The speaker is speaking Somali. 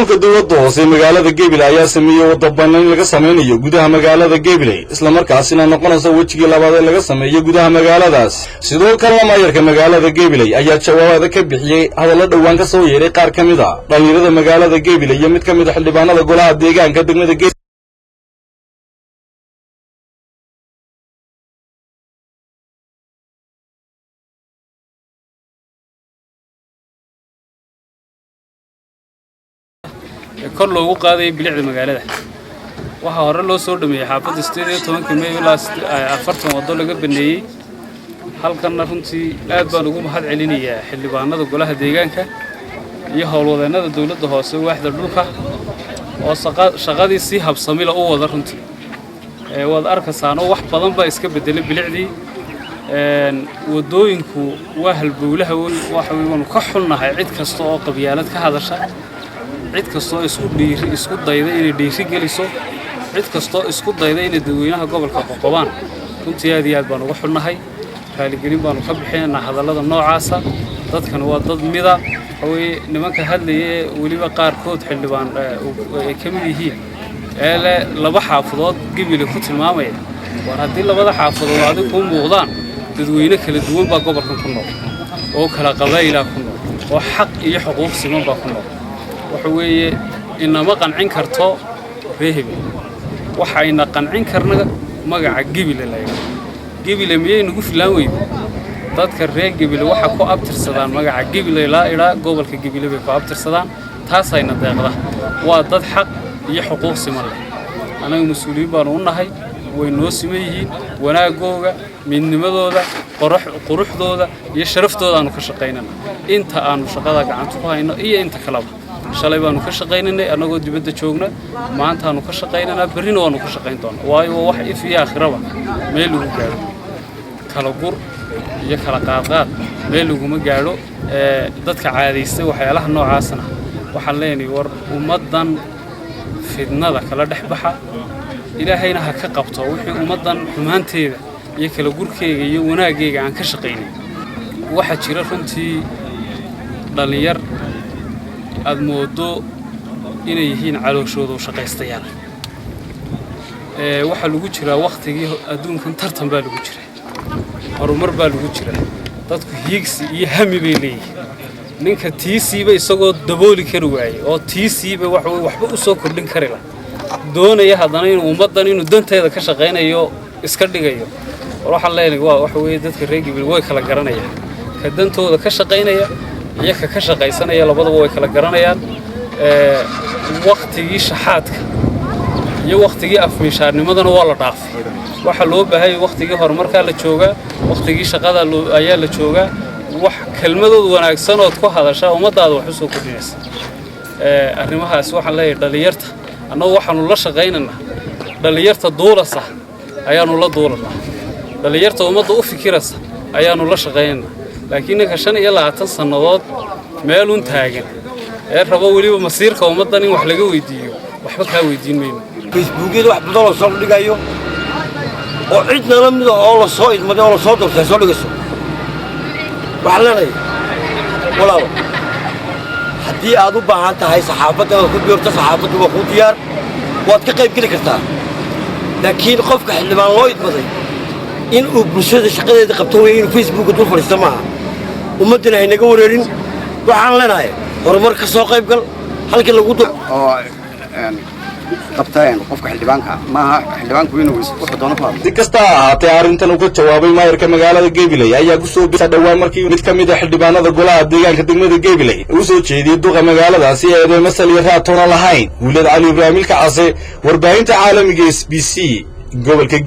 maamulka dawladda hoose magaalada Gabiley ayaa sameeyay wada banaan laga sameeyo gudaha magaalada Gabiley isla markaasina noqonaysa wajigii labaad ee laga sameeyo gudaha magaaladaas sidoo kale maayarka magaalada Gabiley ayaa jawaab ka bixiyay hadallo dhawaan ka soo yeeray qaar kamid ah dhalinyarada magaalada Gabiley iyo mid kamid ah xildhibaanada golaha deegaanka degmada kor loogu qaaday bilicda magaalada waxa hore loo soo dhameeyay xaafadda 18 May ilaa 40 wado laga baneeyay halkan runtii aad baan ugu mahad celinayaa xildhibaanada golaha deegaanka iyo howlwadeenada dawladda hoose waaxda dhulka oo shaqadii si habsami leh u wada runtii wada arkasaan wax badan ba iska bedelay bilicdii wadooyinku waa halbowlaha waxa weeyaan ka xulnahay cid kasta oo qabyaalad ka hadasha cid kastoo isku dayda inay dhiiri geliso cid kastoo isku dayda inay dadweynaha gobolka qoqobaan runtii aad iyo aad baan uga xulnahay raaligelin baan ka bixinaynaa hadallada noocaasa dadkan waa dad mida way nimanka hadlayay waliba qaarkood xildhibaan ay ka mid yihiin laba xaafadood Gabiley ku tilmaamay war haddii labada xaafadood adigu ku muuqdaan dadweyne kala duwan baa gobolka ku nool oo kala qabayla ku nool oo xaq iyo xuquuq siman baa ku nool waxweeye inama qancin karto reehib waxayna qancin karna magaca Gabiley leeyahay Gabiley miyay nagu filaan weyn dadka reer Gabiley waxa ku abtirsadaan magaca Gabiley la ila gobolka Gabiley bay ku abtirsadaan taasayna deeqda waa dad xaq iyo xuquuq siman leh anaga mas'uuliyiin baan u nahay way noo simeeyeen wanaagooga midnimadooda quruxdooda iyo sharaftooda aanu ka shaqeynaa inta aanu shaqada gacanta ku hayno iyo inta kale shalay baanu ka shaqeynay anagoo dibadda joogna maanta aanu ka shaqeynaa berrina waanu ka shaqeyn doonaa waayo wax ifiya aakhiraba meel ugu gaaro kala gur iyo kala qaadqaad meel ugu ma gaaro dadka caadaysta waxyaalaha noocaasna waxaan leenahay war ummadan fidnada kala dhaxbaxa ilaahayna ha ka qabto wixii ummadan xumaanteeda iyo kala gurkeega iyo wanaaggeega aan ka shaqeynay waxa jira runtii dhalinyar aad moodo inay yihiin calooshooda u shaqaystayaal waxa lagu jira waqtigii adduunkan tartan baa lagu jira horumar baa lagu jira dadku hiigsi iyo hami bay leeyihiin ninka tiisiiba isagoo dabooli kari waayay oo tiisiiba waxba u soo kordhin kari la doonaya haddana inuu ummadan inuu danteeda ka shaqeynayo iska dhigayo waxa leeyahay waxa weeye dadka reer Gabiley way kala garanayaan ka dantooda ka shaqeynaya iyo ka shaqaysanaya labadaba way kala garanayaan waqtigii shaxaadka iyo waqtigii afmishaarnimadana waa la dhaafay waxa loo baahay waqtigii horumarka la jooga waqtigii shaqada ayaa la jooga wax kelmadooda wanaagsan oo ku hadasha ummadaada wax u soo kordhinaysa arrimahaas waxa leeyahay dhalinyarta annagu waxaanu la shaqeynaa dhalinyarta duulasa ayaanu la duulanaa dhalinyarta ummadda u fikiraysa ayaanu la shaqeynaa laakiin ninka 25 sanadood meel un taagan rabo waliba masiirka ummadan in wax laga weydiiyo waxba ka weydiin mayno Facebook-yada wax badan oo soo dhigayo oo cidna la mid ah oo la soo idmado oo la soo doortay soo dhigayso waxa la leeyahay walaalo haddii aad u baahan tahay saxaafadda ku biirto saxaafaddu waa ku diyaar waad ka qayb geli kartaa laakiin qofka xildhibaan loo idmaday in uu bulshada shaqadeeda qabto way in Facebook dul fariisto maaha ummadana ay naga wareerin waxaan leenahay horumar ka soo qayb gal halka lagu qabtaan qofka xildhibaanka maaha xildhibaanku inuu wuxuu doono faado si kasta ahaatee arrintan uu ka jawaabay maayarka magaalada Gabiley ayaa ku soo bixi dhawaan markii mid kamid ah xildhibaanada golaha deegaanka degmada Gabiley uu soo jeediyay duqa magaaladaasi ee mas'al raatoona lahayn Wulad Ali Ibraahim Kacase warbaahinta caalamiga SBC gobolka